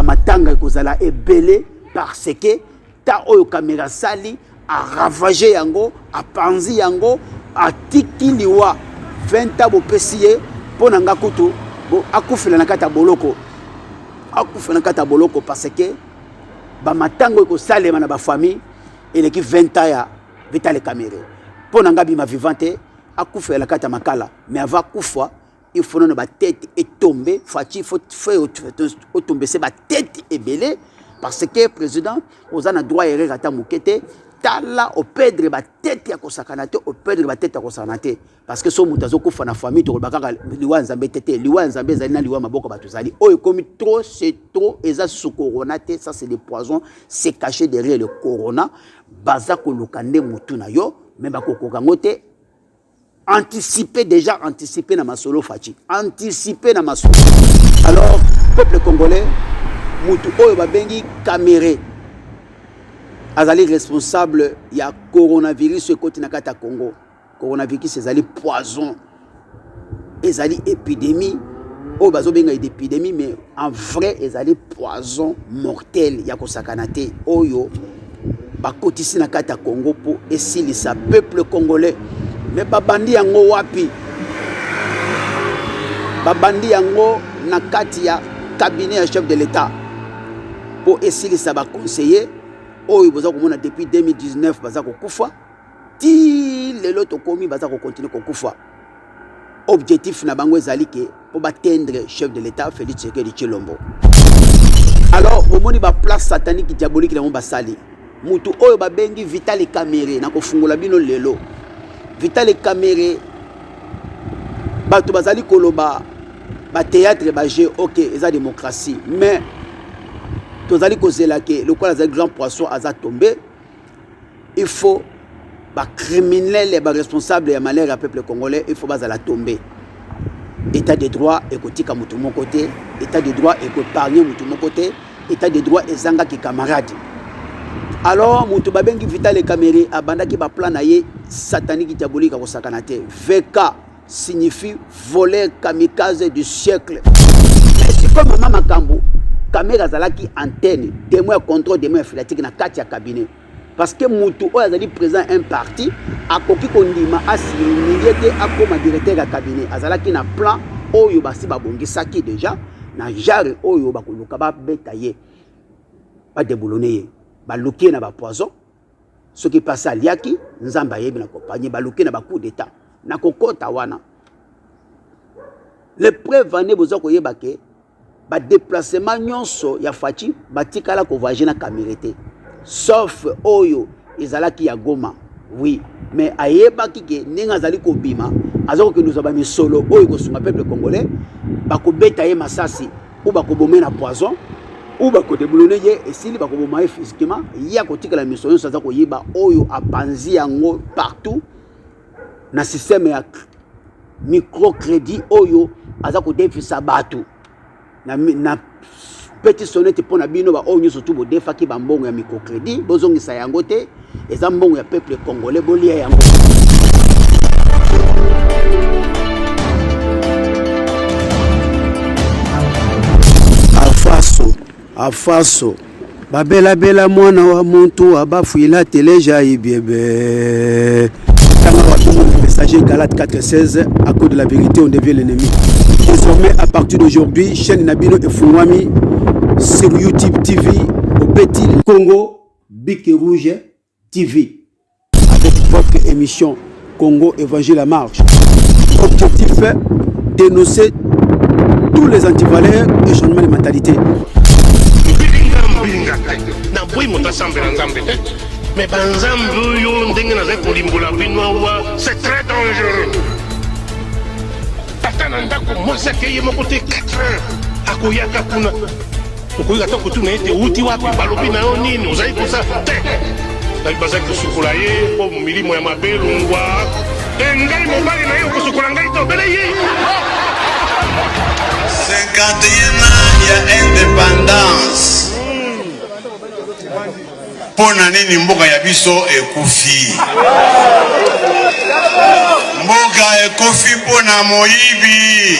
bamatanga ekozala ebele parce que ta oyo caméra sali a ravagé yango, a panzi yango, a tiki liwa 20 ans bopesiye pona nga kutu bo akufela na kata boloko. Akufela na kata boloko parce que bamatanga ekosalema na ba famille eleki 20 ans ya Vital Kamerhe. Pona nga bima vivante akufela na kata makala mais avant kufa il faut que la tête est tombée, il faut tomber, c'est la tête est belée, parce que le président, on a droit de faire un moukete, tala au perdre la tête à Kosakanate, au perdre la tête à Kosakanate, parce que si on a fait une famille, on a fait liwa nzambe tete, liwa nzambe zali na liwa maboko batuzali. Oh, comme trop, c'est trop, et ça sous coronate, ça c'est des poisons, c'est caché derrière le corona, bazako lukande mutuna yo, même bako kokangote. Anticiper déjà, anticiper dans ma solo Fachi. Anticiper dans ma solo. Alors, peuple congolais, Moutou Oyo Babengi Kamerhe. Azali responsable, il y a coronavirus sur le côté de Congo. Coronavirus, c'est azali poison. Azali épidémie. Oh, bazo benga épidémie, mais en vrai, azali poison mortel. Il y a Kosakanate. Oyo, bakotisi na kata Congo pour essayer sa peuple congolais. Mais babandi yango wapi babandi yango na kati ya cabinet ya chef de l'État pour essayer ça ba conseiller oyo boza komona depuis 2019 baza kokufa ti lelo to komi baza ko continuer kokufa objectif na bango ezali ke pour batendre chef de l'État Félix Tshisekedi Tshilombo. Alors omoni ba place satanique diabolique na mo basali mutu oyo babengi Vital Kamerhe na kofungola bino lelo. Vital Kamerhe bato bazali koloba ba théâtre ba jeu OK eza démocratie mais tozali kozela ke le quoi grand poisson aza tombé il faut ba criminel et ba responsable ya malheur ya peuple congolais il faut bazala tomber état de droit ekotika mutu mon côté état de droit ekopargner mutu mon côté état de droit ezanga ki camarade. Alors mutu babengi Vital Kamerhe abandaki ba plan na ye satanique diabolique à Sakanate. VK signifie voler kamikaze du siècle. Mais c'est comme Mama Kambo, caméra zalaki antenne, témoin contrôle des mains filatique na katia cabinet. Parce que Moutou Oazali présent un parti, a koki kondima asimiliete a comme directeur à cabinet. Azalaki na plan oyo basi babongi saki déjà na jare oyo bakoluka ba betaye. Pas déboulonné, ba luki na ba poison. Ce qui passe à Liaki, Nzamba yebi na compagnie, baluki na ba coup d'état, na kokota wana. Le prévenu bozo koyeba ke ba déplacement nyonso ya Fachi batikala ko voyager na Kamerhe. Sauf oyo ezalaki ya Goma. Oui, mais ayeba kike ninga zali ko bima, azoko ke nous abami solo oyo ko sunga peuple congolais, ba ko betaye masasi ou ba ko bomé na poison. Ou ba ko déboulonné et s'il ba ko bomaye physiquement ya ko tika la mission ça ko yiba oyo apanzi yango partout na système ya microcrédit oyo azako defisa batu na petit sonnette pour na bino ba oyo surtout bo defaki ba mbongo ya microcrédit bozongisa yango te eza mbongo ya peuple congolais bolia yango. Afaso babela bela mwana wa muntu abafuila teleja ibiebe tanga wa messager Galate 4:16 à cause de la vérité on devient l'ennemi. Désormais à partir d'aujourd'hui chaîne Nabino et Fungwami sur YouTube TV au Petit Congo Bic Rouge TV avec votre émission Congo Évangile à marche. Objectif dénoncer tous les antivaleurs et changement de mentalité. Na boy motasambe na nzambe te mais banzambe yo ndenge na zeko limbola binwa c'est très dangereux. Tata na ndako mwasa ke ye moko te 4 ans akoyaka kuna okoyaka to kutuna ete uti wapi balobi na yo nini ozali kosa te na bazaki sukula ye po milimo ya mabelungwa ngai mobali na yo kosukula ngai to bele ye 51 ans ya indépendance. Pona nini mboka ya biso ekufi? Mboka ekufi pona moyibi.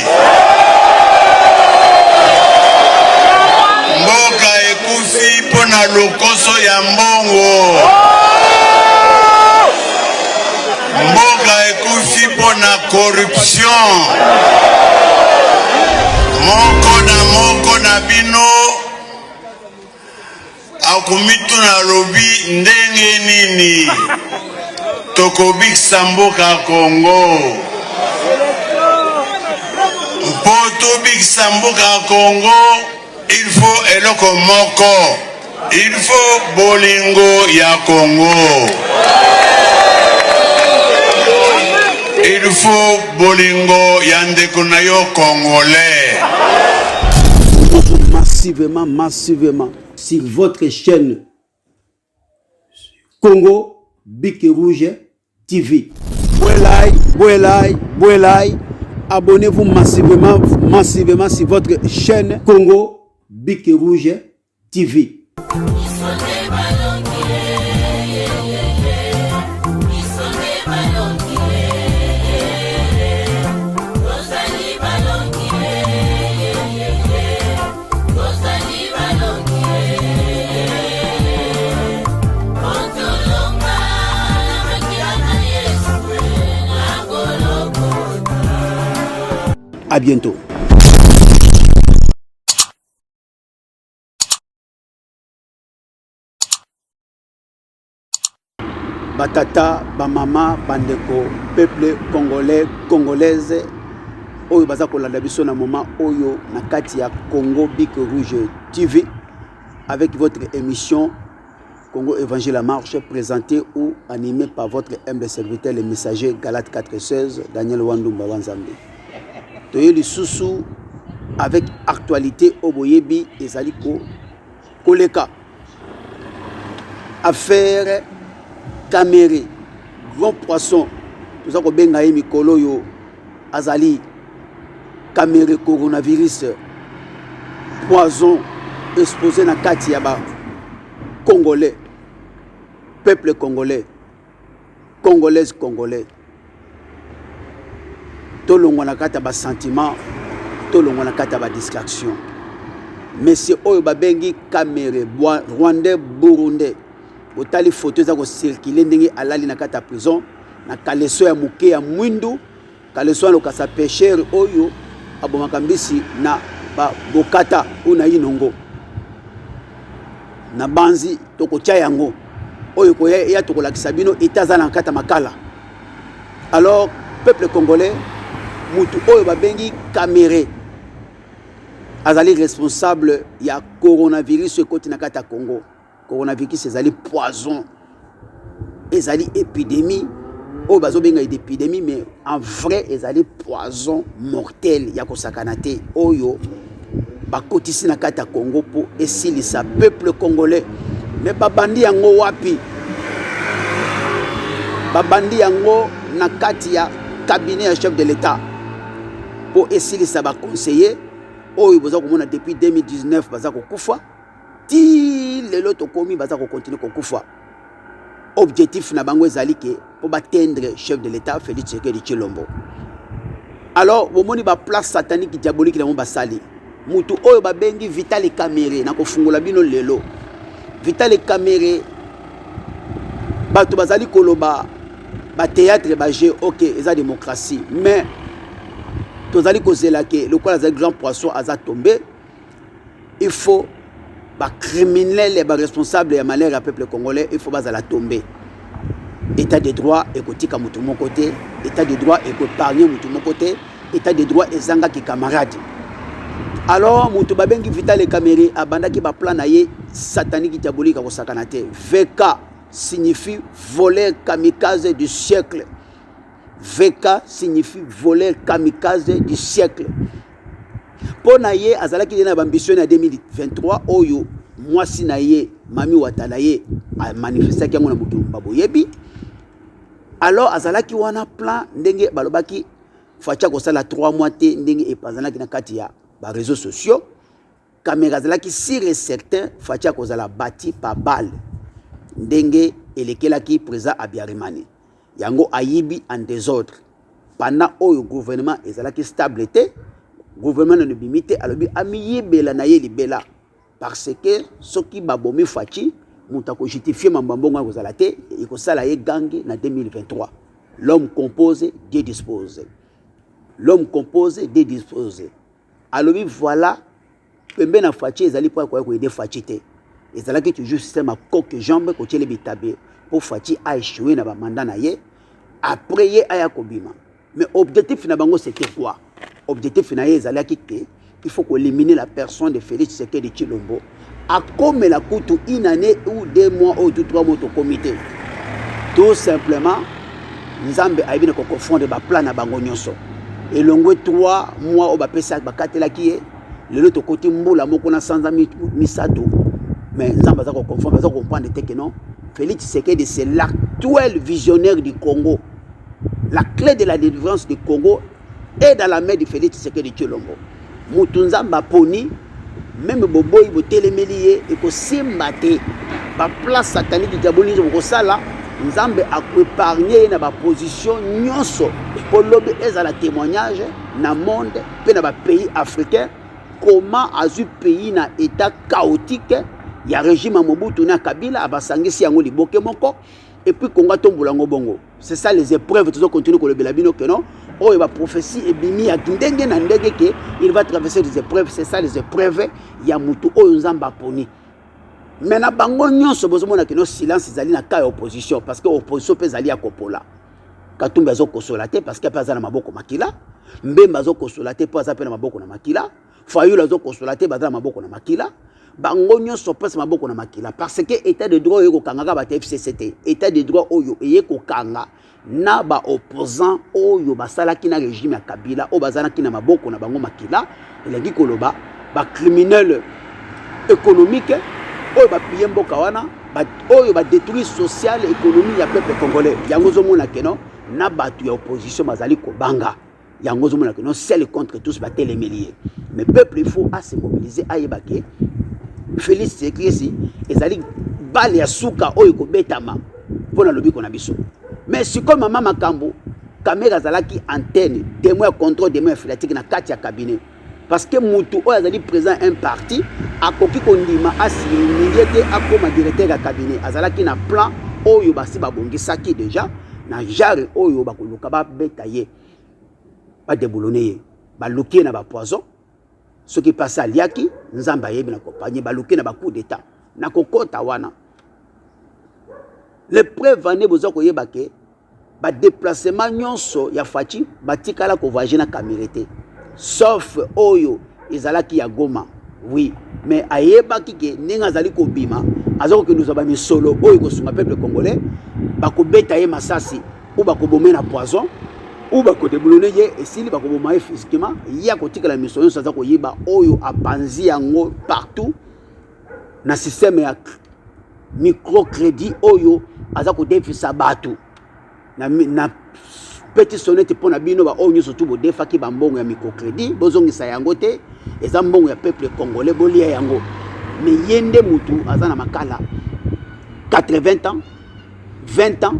Mboka na lokoso ya mbongo. Mboka ekufi mpo na corruption. Moko na bino akumitu na lobi ndenge nini tokobikisa mboka Congo. Mpo tobikisa mboka Congo, il faut eloko moko, il faut bolingo ya Congo. Il faut bolingo ya ndeko na yo congolais. Massivement sur votre chaîne Congo Bic Rouge TV. Bouelai. Abonnez-vous massivement sur votre chaîne Congo Bic Rouge TV. À bientôt. Batata, bamama, bandeko, peuple congolais, congolaise, oyo baza kolanda biso na moment oyo na kati ya Congo Bic Rouge TV avec votre émission Congo Évangile à Marche, présentée ou animée par votre humble serviteur, le messager Galate 416, Daniel Wandumba Wanzambe. Toyeli Soussou avec actualité Oboyebi et Zaliko Koleka. Affaire Caméré, grand poisson. Tout ça ko benga ye mikolo yo azali Caméré coronavirus poison exposé na kati ya ba Congolais, peuple congolais, congolaise congolais. Tolongwa na kata ba sentiment, tolongwa na kata ba distraction. Monsieur oyo babengi Caméré, Rwandais, Burundais. Otali photo za ko circuler ndenge alali na kata prison na kaleso ya muke ya mwindu, kaleso ya lokasa pêcheur oyo abomaka mbisi na ba bokata una inongo. Na banzi toko tia yango oyo ko ya tokolakisa bino etaza na kata makala. Alors peuple congolais mutu oyo babengi Caméré azali responsable ya coronavirus ekoti na kata Congo. Coronavirus ezali poison, ezali épidémie oyo bazobenga épidémie, mais en vrai ezali poison mortel ya kosakana te oyo bakotisi na kata Congo po esilisa peuple congolais. Mais babandi yango wapi? Babandi yango na kati ya cabinet ya chef de l'État po esilisa ba conseiller oyo boza komona depuis 2019 baza kokufa ti lelo tokomi baza ko continuer kokufa. Objectif na bango ezali ke po batendre chef de l'État Félix Tshisekedi Tshilombo. Alors bomoni ba place satanique diabolique na mo basali mutu oyo babengi Vitali Caméré na kofungola bino lelo. Vitali Caméré bato bazali koloba ba théâtre ba jeu, ok eza démocratie, mais tozali kozela ke lokola za grand poisson aza tombé, il faut ba criminel et ba responsable ya malheur ya peuple congolais, il faut bazala tomber. État de droit ekotika mutu mon côté, état de droit ekopargner mutu mon côté, état de droit ezanga ki camarade. Alors mutu babengi Vitali Caméré abandaki ba plan na ye satanique diabolique ko sakana te. VK signifie voler kamikaze du siècle. VK signifie voler kamikaze du siècle. Pour naye azalaki na ambition en 2023 oyo mwasi na ye Mami Watala ye a manifesté ki ngona mutu baboyebi. Alors azalaki wana plan ndenge balobaki facha ko sala 3 mois te ndenge epazanaki na kati ya ba réseaux sociaux. Caméra azalaki sûr et certain facha ko sala bâti par balle ndenge elekelaki président Abiyarimani. Yango ayibi en désordre. Pendant oyo gouvernement ezalaki stable te, gouvernement ne bimite alobi amiyebela na ye libela. parce que ceux qui babomi fachi muta ko justifier mambambonga ko zalate et ko sala ye gangi na 2023. L'homme compose, Dieu dispose. L'homme compose, Dieu dispose. Alors voilà, pembe na fachi ezali pour ko aider fachi te. Ezala que toujours système à coque jambe ko tele bitabe pour fachi a échoué na ba mandat na ye après ye aya kobima. Mais objectif na bango c'était quoi? Objectif na ye ezala que il faut éliminer la personne de Félix Tshisekedi Tshilombo à comme la coûte une année ou 2 mois ou 3 mois au comité. Tout simplement, Nzambe a bien confondre ba plan na bango nyonso. Et longwe 3 mois au ba pesa ba katela ki le l'autre côté mbula moko na sanza misato. Mais Nzambe za ko confondre, za ko comprendre que non, Félix Tshisekedi c'est l'actuel visionnaire du Congo. La clé de la délivrance du Congo est dans la main de Félix Tshisekedi Tshilombo. Mutunzamba poni même boboy bo telemelié et ko simbate ba place satanique diabolique ko sala Nzambe a épargné na ba position nyonso pour lobe ezala témoignage na monde pe na ba pays africain comment azu pays na état chaotique ya régime Mobutu na Kabila abasangisi yango liboke moko et puis Congo tombolango bongo. C'est ça les épreuves toujours continuer ko lebela bino que non. Oh, il va prophétie et bimi à ndenge na ndenge que il va traverser des épreuves. C'est ça les épreuves. Ya mutu o nzamba poni. Mais na bango nyonso bozomona que no silence ezali na ka opposition parce que opposition pe ezali ya kopola. Katumba zo kosolaté parce que pa za na maboko makila. Mbemba zo kosolaté pa za pe na maboko na makila. Fayula zo kosolaté ba za na maboko na makila. Bango nyonso pesa maboko na makila parce que état de droit yeko kanga ba FCCT. État de droit oyo yeko kanga na ba opposant oyo basala ki na régime ya Kabila o bazana ki na maboko na bango makila elengi koloba ba criminel économique oyo ba piye mboka wana ba oyo ba détruire social économie ya peuple congolais yango zo mona keno na batu ya opposition bazali ko banga yango zo mona keno seul contre tous ba télémélier mais peuple il faut à se mobiliser à yebake Félix Tshisekedi ezali bale ya suka oyo ko betama pona lobi ko na biso. Mais si comme maman Makambo, caméra zalaki antenne, témoin contrôle témoin filatique na kati ya cabinet. Parce que Moutou a présent un parti, a koki kondima a signé a comme directeur de cabinet. Azalaki na plan oyo basi babongi saki déjà na jare oyo bakoluka ba betaye. Pas déboulonné, ba luki na ba poison. Ce qui passe à Liaki, Nzamba yebi na compagnie ba luki na ba coup d'état. Na kokota wana. Les preuves vané bozo ko yebake ba déplacement nyonso ya Fachi batikala ko voyager na Kamirete sauf oyo ezalaki ya Goma oui mais ayebaki ke ninga zali ko bima azoko ke nous abami solo oyo ko sunga peuple congolais ba ko beta ye masasi ou ba ko bomé na poison ou ba ko déboulonner ye esili ba ko bomé physiquement ya ko tikala mission nyonso azako yeba oyo apanzi yango partout na système ya microcrédit oyo azako defisa batu na petit sonnette pour na bino ba oyo surtout bo defaki ba mbongo ya microcrédit bozongisa yango te eza mbongo ya peuple congolais bolia yango mais yende mutu azana makala 80 ans 20 ans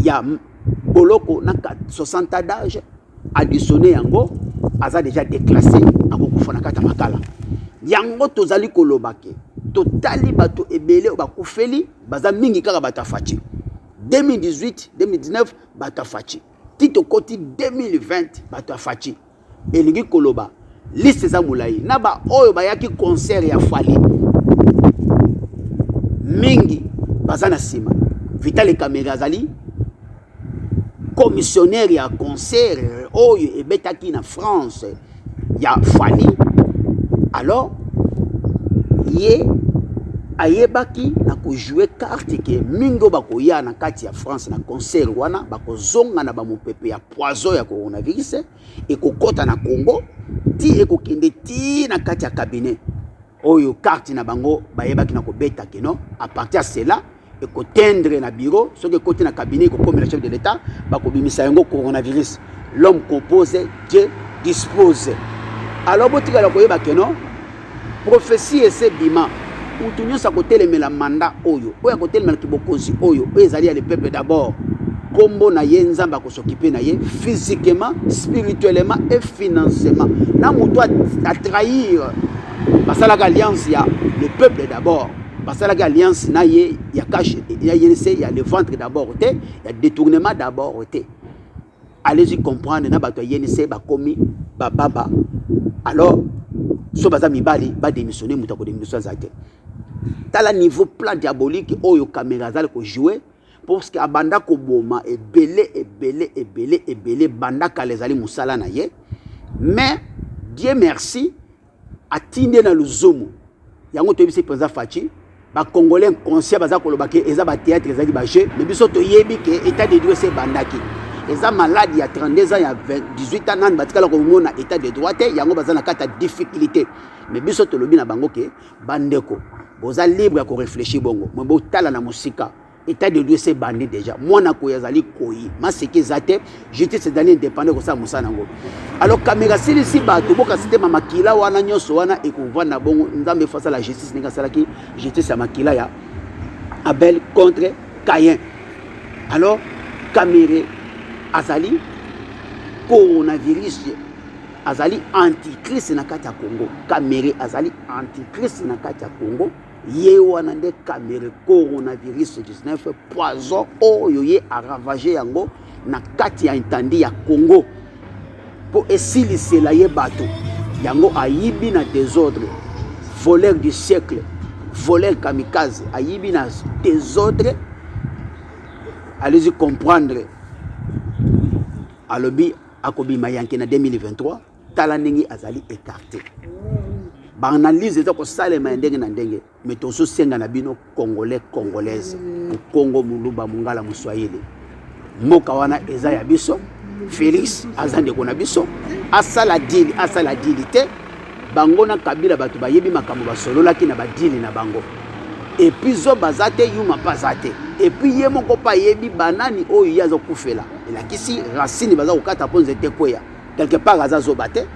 ya boloko na 60 ans d'âge additionné yango aza déjà déclassé akokufa na kata makala yango tozali kolobake totali bato ebele bakufeli baza mingi kaka batafachi 2018 2019 batafachi tito koti 2020 batafachi elingi koloba liste za mulai na ba oyo bayaki concert ya Fali mingi baza na sima Vital Kamerhe azali commissionnaire ya concert oyo ebetaki na France ya Fali alors ye ayebaki na ko jouer carte ke mingo bakoya na kati ya France na concert wana bakozonga na ba mopepe ya poison ya coronavirus et kokota na Congo ti e kokende ti na kati ya cabinet oyo carte na bango bayebaki na ko beta ke non à partir de cela et ko tendre na bureau ce que côté na cabinet ko comme le chef de l'état bakobimisa yango coronavirus l'homme compose Dieu dispose alors botika la koyeba ke non prophétie et c'est bima ou tout nous à côté les la mandat oyo oya côté le kibokozi oyo ezali le peuple d'abord kombo na ye nzamba ko s'occuper na ye physiquement spirituellement et financièrement na muto a trahir basalaka alliance ya le peuple d'abord basalaka alliance na ye ya cash ya YNC ya le ventre d'abord il y a détournement d'abord allez-y comprendre na bato ya YNC bakomi bababa alors so baza mibali ba démissionner muta ko démissionner zate tala niveau plan diabolique oyo caméra zale ko jouer parce que abanda ko boma ebele banda kalezali musala na ye mais Dieu merci atinde na luzumu yango to bisi penza fachi ba congolais conscient baza koloba ke eza ba théâtre ezali ba jeu mais biso to yebi ke état de droit c'est bandaki eza malade ya 32 ans ya 18 ans nan batikala ko mona état de droit te yango baza na kata difficulté mais biso to lobi na bango ke bandeko boza libre ya ko réfléchir bongo mais bo tala na musika état de droit c'est bandé déjà moi na ko yazali koyi maseke zate j'étais ces années indépendant ko sa musana ngo alors caméra si bato boka système makila wana nyoso wana ekovanda bongo nzambe face à la justice ninga salaki justice ya makila ya Abel contre Caïn alors caméra azali coronavirus azali antichrist na kati ya Congo caméra azali antichrist na kati ya Congo ye wana nde caméra coronavirus 19 poison oyo ye a ravagé yango na kati ya intandi ya Congo pour esilisela ye bato yango ayibi na désordre voleur du siècle voleur kamikaze ayibi na désordre allez-y comprendre alobi akobima yanke na 2023 tala ndenge azali écarté ba analyse eza ko salema ndenge na ndenge mais tozo senga na bino congolais congolaise Congo muluba mungala muswahili moka wana eza ya biso Félix azande kona biso asala deal te bango na kabila bato bayebi makambo basolola ki na badili na bango et puis zo bazate yuma pasate et puis ye moko pa yebi banani oyo yazo kufela elakisi racine baza kokata ponze te koya quelque part azazo bate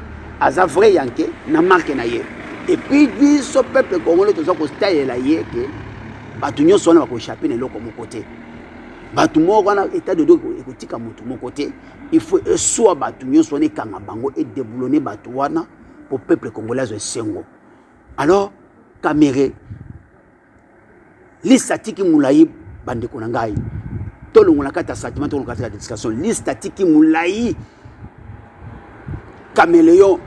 aza vrai yanke na marque na ye et puis biso peuple congolais toza ko style la ye ke bato nyonso wana bako échapper na loko mon côté bato moko wana état de droit ekotika mutu mon côté il faut soit bato nyonso wana kanga bango et déboulonner bato wana pour peuple congolais zo sengo alors caméra listatiki mulai bande ko ngai tolongola kata sentiment tolongola kata discussion listatiki mulai caméléon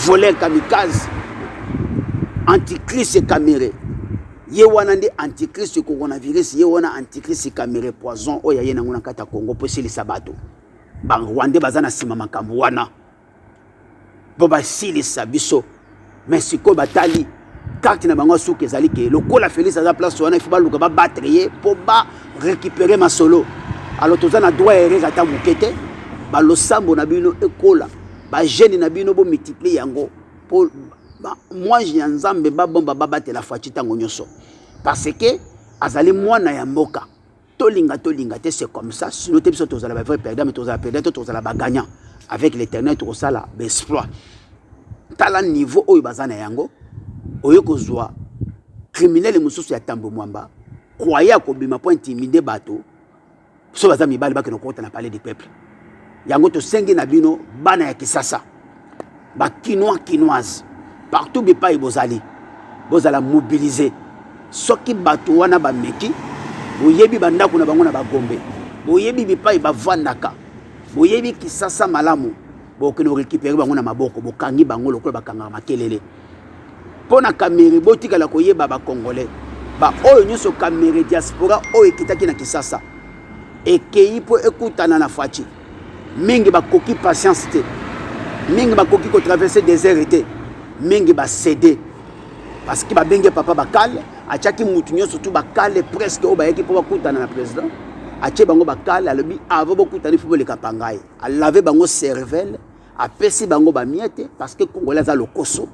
voleur kamikaze antichrist caméra ye wana nde antichrist coronavirus ye wana antichrist caméra poison oya ye nango na kata Congo po silisa bato ba Rwanda bazana sima makambo wana bo ba silisa biso mais siko batali carte na bango souke ezali ke lokola Félix aza place wana il faut ba luka ba battre ye po ba récupérer ma solo alors tozana droit erreur ata mukete ba losambo na bino ekola ba jeune na bino bo multiplier yango pour moi j'ai nzambe ba bomba ba batela fachi tango nyoso parce que azali mwana ya mboka tolinga te c'est comme ça sinon te biso tozala ba vrai perdant mais tozala ba gagnant avec l'éternel tozala ba exploit tala niveau oyo bazana yango oyo kozwa criminel mususu ya tambo mwamba croyait ko bima point intimider bato so baza mibali ba ke no kota na parler du peuple yango to sengi na bino bana ya kisasa ba quinoise partout bipa ibozali bozala mobiliser soki bato wana ba meki boyebi bandako na bango na bagombe boyebi bipa ibavandaka boyebi kisasa malamu bokeno récupérer bango na maboko bokangi bango lokola bakanga makelele pona caméra botika la koyeba ba congolais ba oyo nyoso caméra diaspora oyo kitaki na kisasa ekei po ekutana na fachi mingi bakoki patience te mingi bakoki ko traverser désert te mingi ba céder parce que ba benge papa bakale achaki mutu nyoso tout bakale presque o bayeki po bakutana na président ache bango bakale alobi avant bokutana faut le kapangai a laver bango cervelle a pesi bango ba miete parce que congolais za lokoso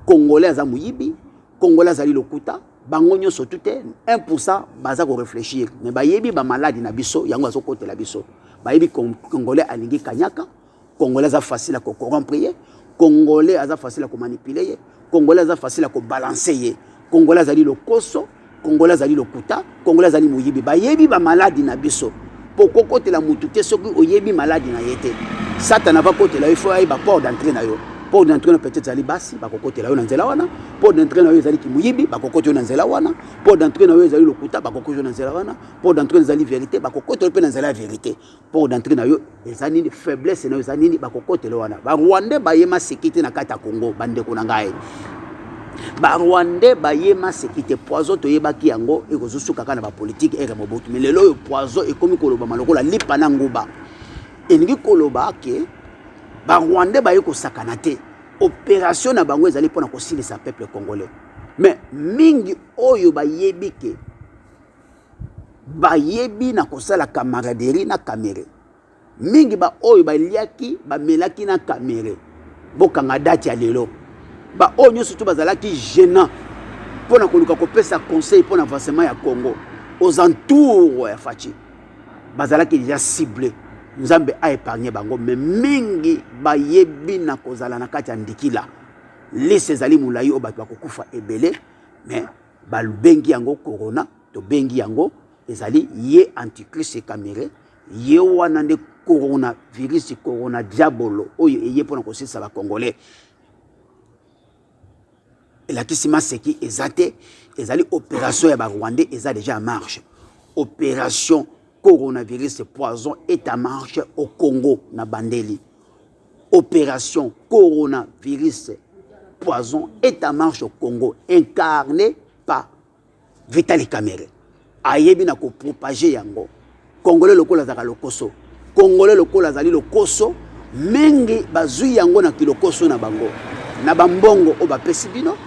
congolais za muyibi congolais za lokuta bango nyoso tout 1% baza ko réfléchir mais ba yebi ba malade na biso yango azo côté la biso ba yebi congolais alingi kanyaka congolais za facile à corrompre congolais aza facile à manipuler congolais aza facile à balancer congolais za lokoso congolais za lokuta congolais za muyibi ba yebi ba malade na biso poko côté la mutu te soki oyebi malade na yete satana va côté la il faut ay ba port d'entrée na yo Pour d'entraîner peut-être zali basi bakokote la yo nzela wana, pour d'entraîner yo zali kimuyibi bakokote yo nzela wana, pour d'entraîner yo zali lokuta bakokote yo nzela wana, pour d'entraîner zali vérité bakokote yo pe nzela vérité, pour d'entraîner yo ezani ni faiblesse na yo ezani ni bakokote la wana. Ba Rwandais bayema sécurité na kata Congo bande ko na ngai. Ba Rwandais bayema sécurité poison to yebaki yango ekozusuka kana ba politique ere mobutu, mais lelo yo poison ekomi koloba malokola lipa na nguba. Eningi koloba ke ba Rwandais baye ko sakanate opération na bango ezali pona ko silisa peuple congolais, mais mingi oyo bayebi ke bayebi na kosala camaraderie na kamere mingi ba oyo baliaki bamelaki na kamere bokanga date ya lelo ba oyo nyonso to bazalaki gênant pona koluka kopesa conseil pona avancement ya Congo aux entours ya Fachi bazalaki déjà ciblé. Nzambe a épargné bango, mais mingi bayebi na kozala na kati ya ndikila lise ezali mulayi o bato bakokufa ebele, mais balubengi yango corona to bengi yango ezali ye antichrist e kamere ye wana nde coronavirus corona diabolo oyo eye pona kosilisa ba congolais elakisima seki ezate ezali opération ya ba Rwandais eza déjà en marche. Opération coronavirus poison est en marche au Congo na bandeli. Opération coronavirus poison est en marche au Congo, incarné par Vitali Kamere. Ayebi na ko propager yango. Congolais lokola zaka lokoso. Congolais lokola zali lokoso, mengi bazui yango na kilokoso na bango. Na bambongo o ba pesi bino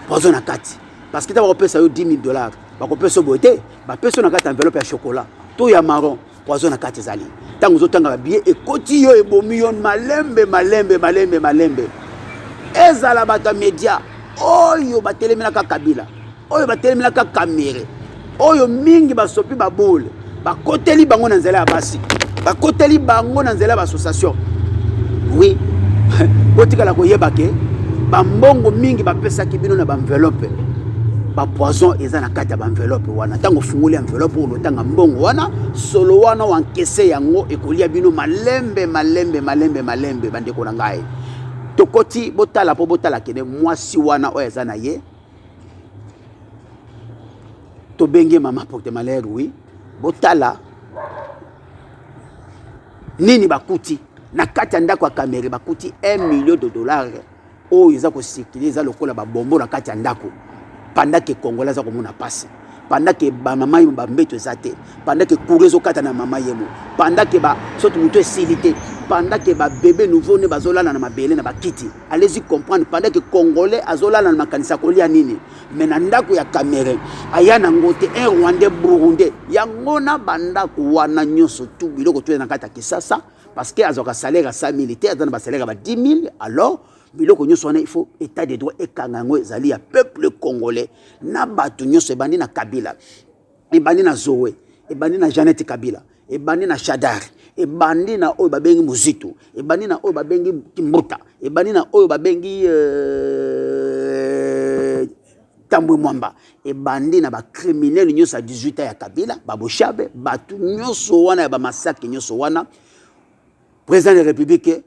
poison na kati. Parce que ta ba pesa yo $10,000, ba ko pesa bote, ba pesa na kati enveloppe ya chocolat. To ya marron poison na kati zali tango zotanga billet ekoti yo ebomi yo malembe ezala bata media oyo batelemelaka Kabila oyo batelemelaka Kamere oyo mingi basopi babole bakoteli bango na nzela ya basi bakoteli bango na nzela ya association. Oui botikala koyeba ke bambongo mingi bapesaki bino na enveloppe ba poison eza na kati ya enveloppe wana tango fungoli enveloppe o tanga mbongo wana solo wana wankese yango ekolia bino malembe bande ko na ngai tokoti botala po botala kene mwasi wana o eza na ye to benge mama porte malheur. Oui botala nini bakuti na kati ya ndako ya Kamere bakuti $1 million o eza ko sikiliza lokola ba bombo na kati ya ndako pendant que Congolais za komona passe, pendant que ba mama yemo ba mbeto ezate, pendant que courezo kata na mama yemo, pendant que ba soto muto esilité, pendant que ba bébé nouveau né bazolala na mabele na bakiti. Allez-y comprendre pendant que Congolais azolala na makanisa kolia nini. Mais na ndako ya Kamere ayana ngote un Rwandais Burundais yangona bandako wana nyoso tu biloko tu na kata Kisasa parce que azoka salaire à 100 militaires dans ba salaire à 10 000 alors biloko nyoso wana il faut état de droit ekangango ezali ya peuple congolais na batu nyoso ebandi na Kabila ebandi na Zoé ebandi na Jeannette Kabila ebandi na Shadar ebandi na oyo babengi Muzito ebandi na oyo babengi Kimbuta ebandi na oyo babengi Tambwe Mwamba ebandi na ba criminel nyoso à 18 ans ya Kabila baboshabe batu nyoso wana ya ba massacre nyoso wana président de la République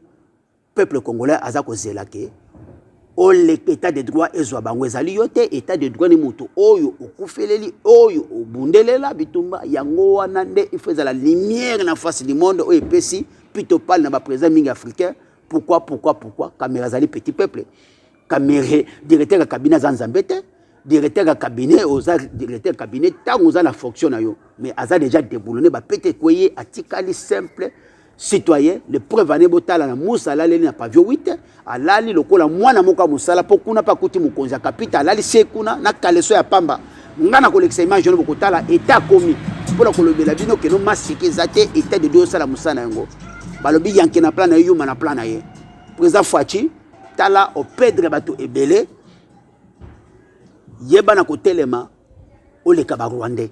peuple congolais azako zelake o l'état de droit ezwa bango ezali yote état de droit ni mutu oyo okufeleli oyo obundelela bitumba yango wana nde il faut la lumière na face du monde oyo pesi plutôt parle na ba président mingi africain pourquoi caméra zali petit peuple caméra directeur de cabinet zanzambete directeur de cabinet oza directeur de cabinet tango za la fonction na yo mais aza déjà déboulonné ba pété koyé atikali simple citoyen le preuve ane botala na musala leli na pavio 8 alali lokola mwana moka musala pokuna pa kuti mukonza kapita alali sekuna na kaleso ya pamba ngana kolekisa image no bokotala état komi pour kolobela bino ke no masiki zate état de deux sala musana yango balobi yanke na plan na yuma na plan na ye président Fachi tala o pedre bato ebele yeba na kotelema oleka ba Rwandais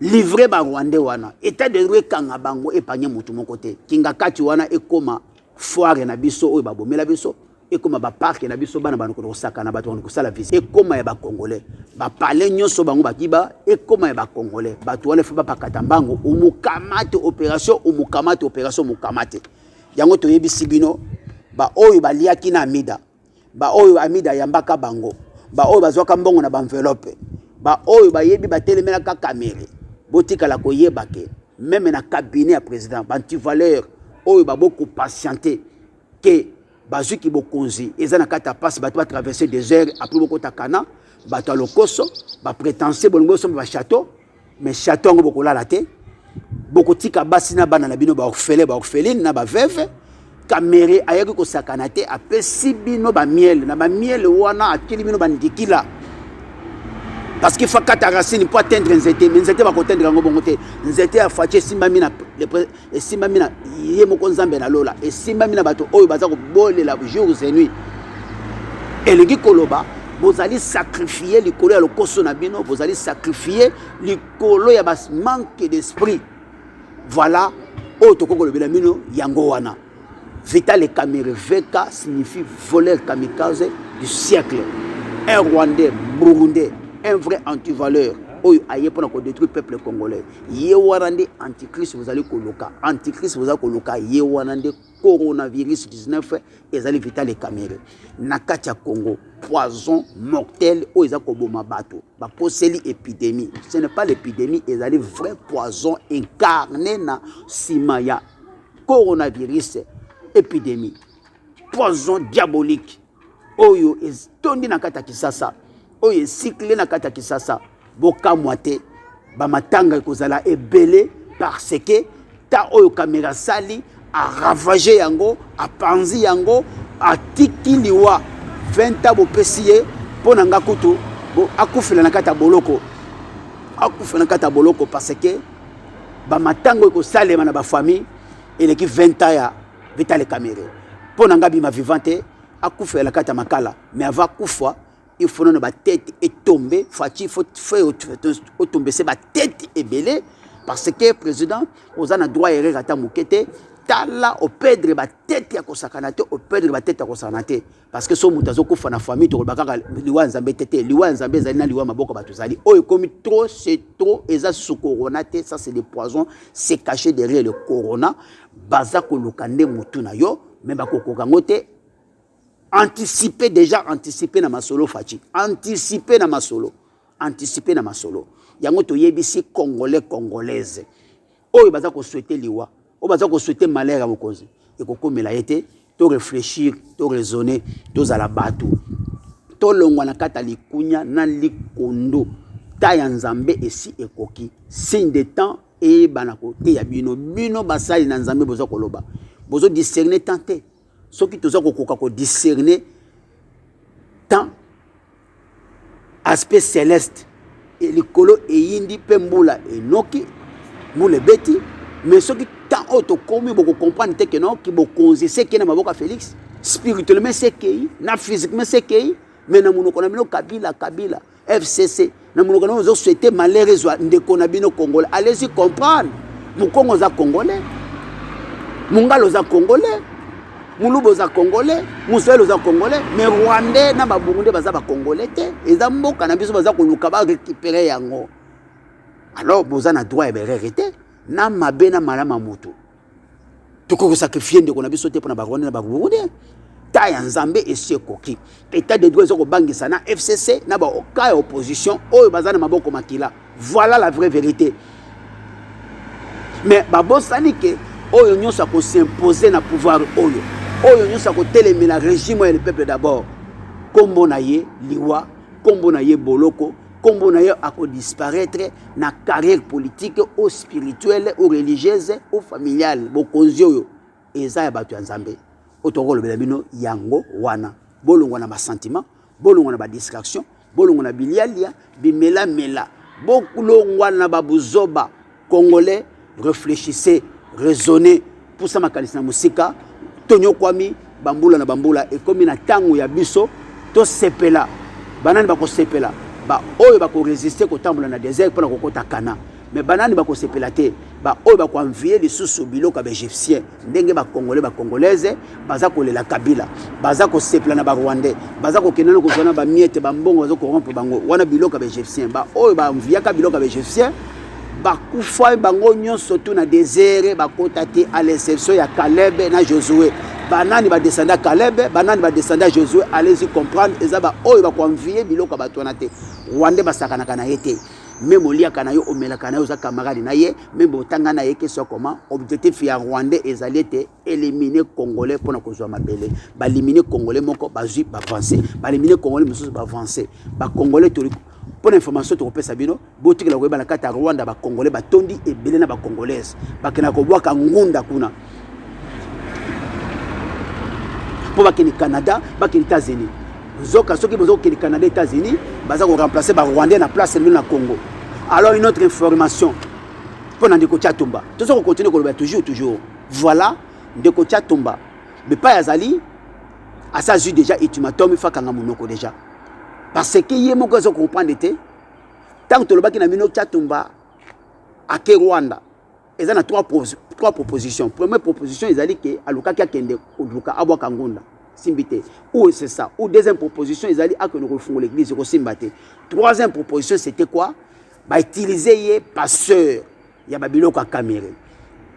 livré ba Rwandais wana état de droit kanga bango epanye mutu moko te kinga kati wana ekoma foire na biso oyo babomela biso ekoma ba parc na biso bana bana ko saka na bato ko sala visite ekoma ya ba congolais ba parler nyonso bango bakiba ekoma ya ba congolais bato wana fa ba pakata mbango umukamate opération mukamate yango to yebi sibino ba oyo baliaki na Amida, ba oyo Amida yambaka bango, ba oyo bazwaka mbongo na ba enveloppe, ba oyo bayebi batelemelaka kamere, botika la koyeba ke même na cabinet ya président anti-valeur oyo ba beaucoup patienter que bazuki bokonzi ezana kata passe bato ba traverser des heures après boko takana bato lokoso ba prétentieux bolongo somba ba château mais château ngo bokola la te boko tika basi na bana na bino ba orpheline na ba veuve kamere ayaki ko sakana te apesi bino ba miel na ba miel wana akili bino bandikila parce qu'il faut kata racine pour atteindre nzete mais nzete ba ko atteindre ngo bongo te nzete a fatie simba mina le simba mina ye moko nzambe na lola et simba mina bato oyo baza ko bolela jours et nuits et le gikoloba vous allez sacrifier likolo ya lokoso na bino, vous allez sacrifier likolo ya bas manque d'esprit. Voilà otoko le belamino yango wana. Vital Kamerhe VK signifie voleur kamikaze du siècle. Un Rwandais, Burundais, un vrai anti-valeur. Oyo aye pour détruire le peuple congolais. Yewarande antichrist vous allez koloka. Antichrist vous allez koloka. Yewarande coronavirus 19 et allez Vital Kamerhe. Nakatia Congo. Poison mortel ou ils ont koboma bateau. Ba poseli épidémie. Ce n'est pas l'épidémie, ils ont vrai poison incarné na simaya. Coronavirus épidémie. Poison diabolique. Oyo is tondi na kata kisasa. Oyo cycle na kata kisasa. Boka moite ba matanga kozala ebele parce que ta oyo caméra sali a ravagé yango, a panzi yango, a tiki liwa 20 ans bopesiye pona ngakutu bo akufela na kata boloko. Akufela na kata boloko parce que ba matango ko salema na ba famille et qui 20 ans ya Vital Kamerhe. Pona ngabi ma vivante akufela na kata makala mais avant kufa il faut que la tête est tombée, il faut tomber c'est la tête est belée parce que le président aux a droit de rester moukete tala au perdre la tête ya kosakanate au perdre la tête ya kosakanate parce que so mutazo ko fana famille to bakaka liwa nzambe tete liwa nzambe zali na liwa maboko batuzali oyo komi trop c'est trop eza sous corona ça c'est des poisons c'est caché derrière le corona baza ko lokande mutuna yo mais bakokoka ngote anticiper déjà anticiper na masolo fachi anticiper na masolo yango to yebisi congolais congolaise oyo baza ko souhaiter liwa o baza ko souhaiter malheur à mokonzi et ko komela yete to réfléchir to raisonner to zala batu to longwa na kata likunya na likondo ta ya nzambe esi ekoki signe de temps et banako te ya bino basali na nzambe bozo koloba bozo discerner tenter ce qui toza kokoka ko discerner tant aspect céleste et likolo e yindi pembula e noki mule beti mais ce qui tant auto komi boko comprendre te que non ki bokonzi c'est que na maboka Félix spirituellement c'est que na physiquement c'est que mais na munoko na bino kabila FCC na munoko na zo souhaiter malheureusement ndeko na bino congolais allez-y comprendre mukongo za congolais mungalo za congolais Mulubo za congolais, Muswelo za congolais, mais Rwandais na ba Burundais baza ba congolais te, eza mboka na biso baza ko luka ba récupérer yango. Alors boza na droit eberete na mabe na malama mutu. Toko ko sacrifier ndeko na biso te pona ba Rwandais na ba Burundais. Ta ya nzambe esi ekoki. État de droit ezoko bangisa na FCC na ba oka opposition oyo baza na maboko makila. Voilà la vraie vérité. Mais babosani ke oyo nyonso ko s'imposer na pouvoir oyo nyonso ko telemela régime et le peuple d'abord kombo na ye liwa kombo na ye boloko kombo na ye ako disparaître na carrière politique ou spirituelle ou religieuse ou familiale bokonzi oyo eza ya bato ya nzambe otoko lobela bino yango wana bolongwa na ba sentiment bolongwa na ba distraction bolongwa na bilialia bimela bokulongwa na babuzoba congolais réfléchissez raisonner pour ça makanisi na musika tonyo kwami bambula na bambula et comme na tango ya biso to sepela banani bako sepela ba oyo bako résister ko tambola na désert pour na kokota kana mais banani bako sepela te ba oyo bako envier les sous biloko ba égyptien ndenge ba congolais ba congolaise baza ko lela kabila baza ko sepela na ba rwandais baza ko kenana ko zona ba miete ba mbongo baza ko rompre bango wana biloko ba égyptien ba oyo ba envier ka biloko ba égyptien bakufa bango nyonso tout na désert bakota te à l'exception ya Caleb na Josué banani ba descendant Caleb, banani ba descendant Josué, allez-y comprendre ezaba oyo ba convier biloko batona te. Rwanda basakana kana yete. Même olia kana yo omela kana yo za camarade na ye, même otanga na ye que soit comment objectif ya Rwanda ezali te éliminer Congolais pour na kozwa mabele. Ba éliminer Congolais moko bazui ba avancer, ba éliminer Congolais mususu ba avancer. Ba Congolais to pour l'information to kopesa bino, botika la koyeba na kata Rwanda ba Congolais ba tondi ebele na ba Congolaise. Ba kena ko bwaka ngunda kuna. Pour bakini Canada, bakini États-Unis. Zoka ceux qui besoin que le Canada et les États-Unis baza ko remplacer ba Rwandais na place na Congo. Alors une autre information pour Ndeko Tchatumba. Tout ça on continue ko toujours. Voilà Ndeko Tchatumba. Mais pas Yazali à ça ju déjà ultimatum il faut kanga monoko déjà. Parce que yemo ko zo comprendre té tant que le baki na Ndeko Tchatumba à Rwanda. Ils ont trois propositions. Première proposition ils allaient que aluka kia kende oluka abwa kangunda. Simbité. Ou c'est ça. Ou deuxième proposition, ils allaient à que nous refondons l'église au Simbate. Troisième proposition, c'était quoi? Bah utiliser les passeurs. Il y a Babiloko à caméra.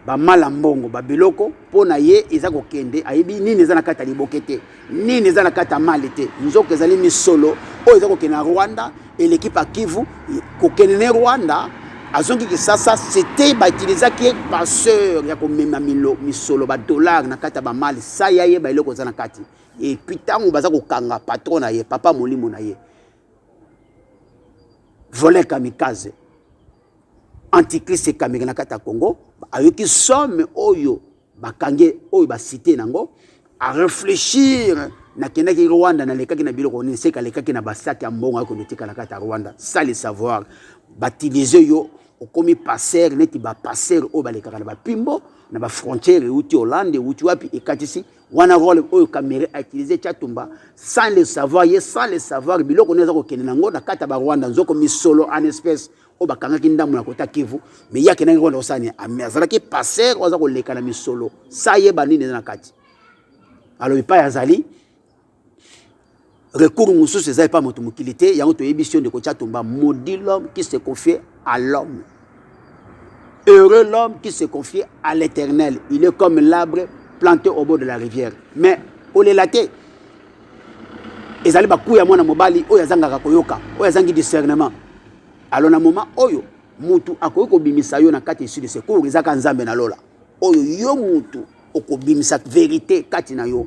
Bah malambongo, Babiloko, pour naïe, ils ont kende. Aïbi, ni les anakata libokete, ni les anakata malete. Nous avons qu'ils allaient mis solo. Oh, ils ont kende Rwanda et l'équipe à Kivu, kokene Rwanda. Azongi que ça c'était ba utiliser qui passeur ya ko mema milo misolo ba dollar na kata ba mal ça yaye ba iloko zana kati et puis tango baza ko kanga patron na ye papa molimo na ye voler kamikaze antichrist kamera na kata Congo ayoki somme oyo ba kange oyo ba cité nango à réfléchir na kenda ki Rwanda na lekaki na biloko ni seka lekaki na basaki ya mbongo ko notika na kata Rwanda ça le savoir batiliser yo okomi passer neti ba passer o balekaka na ba pimbo na ba frontière uti Hollande uti wapi ekatisi wana role oyo caméra a utilisé Tchatumba sans le savoir biloko neza ko kenena ngo na kata ba Rwanda nzoko misolo en espèce o bakanga kindamu na kota Kivu mais yake na ngo osani amazala ki passer oza ko leka na misolo ça yeba nini na kati alors pas yazali recours moussous c'est pas moto mukilité ya auto émission de Tchatumba maudit l'homme qui se confie à l'homme, heureux l'homme qui se confie à l'Éternel. Il est comme l'arbre planté au bord de la rivière mais au lelaté ezali bakuya mwana mobali oyo azanga koyoka oyo azangi discernement alors na moment oyo mutu akoyoko bimisa yo na kati ici de secours ezaka nzambe na lola oyo yo mutu okobimisa vérité kati na yo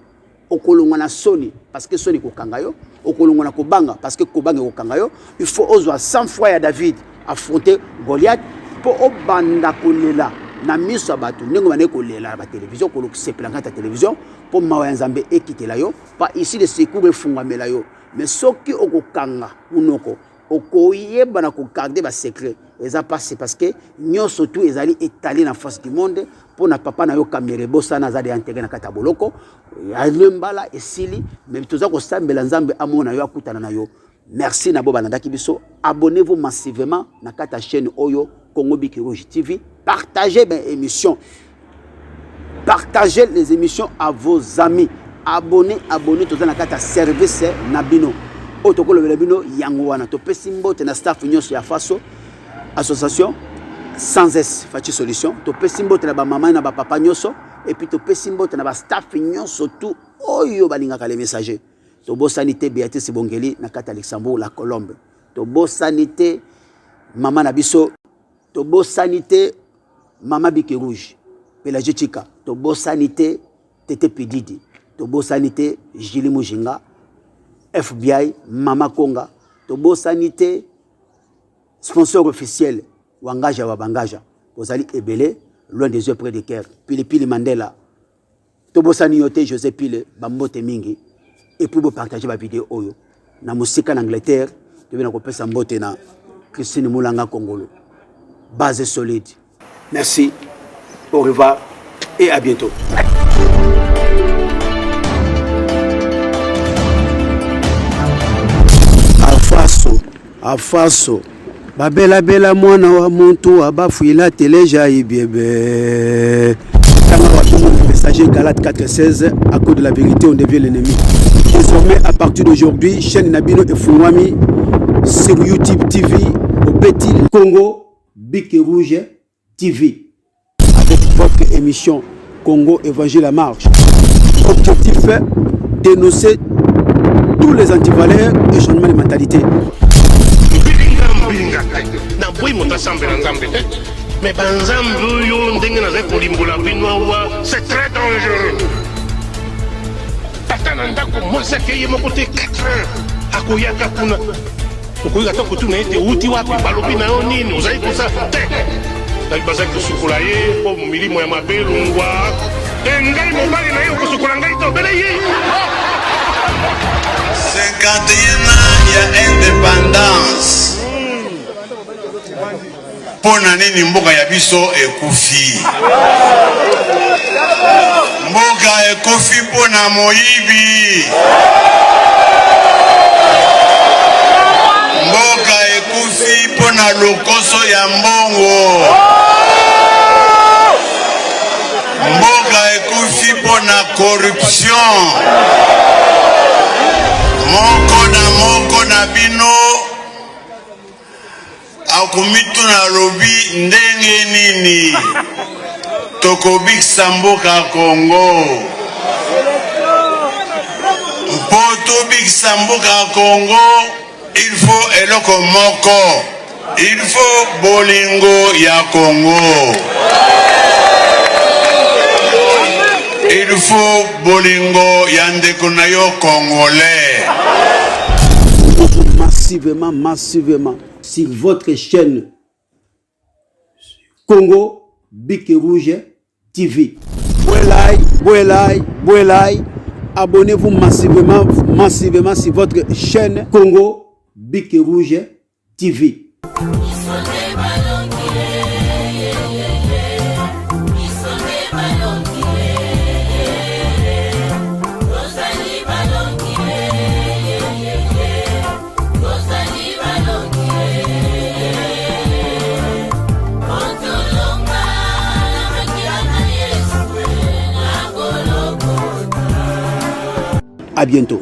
okolongwa na soni parce que soni kokanga yo okolongwa na kobanga parce que kobanga kokanga yo il faut ozwa 100 fois ya David affronter Goliath pour obanda kolela na miso bato ndenge bane kolela ba télévision ko sepelanga ta télévision pour mawa nzambe ekitela yo pas ici de secours efungamela yo mais soki okokanga munoko okoyeba na ko garder ba secret eza passé parce que nyonso tout ezali étalé na face du monde pour na papa na yo caméra bossa na za de intégré na kata boloko alembala esili mais toza ko sambela nzambe amona yo akutana na yo merci na boba ndaki biso abonnez-vous massivement na kata chaîne Oyo Congo Biki Rouge TV partagez ben émission partagez les émissions à vos amis abonnez toza na kata service nabino otokolo belabino yango wana to pesimbo te na staff nyonso ya faso association sans S Fachi solution to pesimbo te na ba mama na ba papa nyonso et puis to pesimbo te na ba staff nyonso tout oyo balingaka les messagers to bo sanité Béatrice Bongeli na kata Luxembourg la Colombe to bo sanité mama na biso to bo sanité mama Biki Rouge Pelagie Chika to bo sanité Tete Pididi to bo sanité Jili Mujinga FBI, Mama Konga, Tobo Sanité, sponsor officiel, Wangaja Wabangaja, Ozali Ebele, loin des yeux près de cœur, Pili Mandela, Tobo Saniote, José Pile, Bambote Mingi, et puis vous partagez ma vidéo Oyo. Na musique en Angleterre, tu viens de couper sa mbote na Christine Moulanga Congolo. Base solide. Merci, au revoir et à bientôt. Afaso babela bela mwana wa muntu abafuila teleja ibiebe tanga wa messager Galate 4:16 à cause de la vérité on devient l'ennemi. Désormais à partir d'aujourd'hui chaîne Nabino et Fungwami sur YouTube TV au petit Congo Biki Rouge TV avec votre émission Congo Évangile à marche. fait dénoncer tous les antivaleurs et changements de mentalité. Mais c'est très dangereux. Moi, c'est que mon côté 4 ans. Akoyaka kuna. Okoyaka to kutuna ete uti wapi balobi na yo nini uzali kosa te. Ngai bazaki sukula ye po milimo ya mabelu ngwa. Ngai mobali na yo kusukula ngai to bele ye. 51 ans ya indépendance. Pona nini mboka ya biso ekufi. Mboka ekufi pona moyibi. Mboka ekufi pona lokoso ya mbongo. Mboka ekufi pona corruption. Moko na bino akumitu na lobi ndenge nini tokobikisa mboka Congo. Mpo tobikisa mboka Congo, il faut eloko moko, il faut bolingo ya Congo. Il faut bolingo ya ndeko na yo congolais. Massivement sur votre chaîne Congo Bic Rouge TV. Abonnez-vous massivement sur votre chaîne Congo Bic Rouge TV. À bientôt.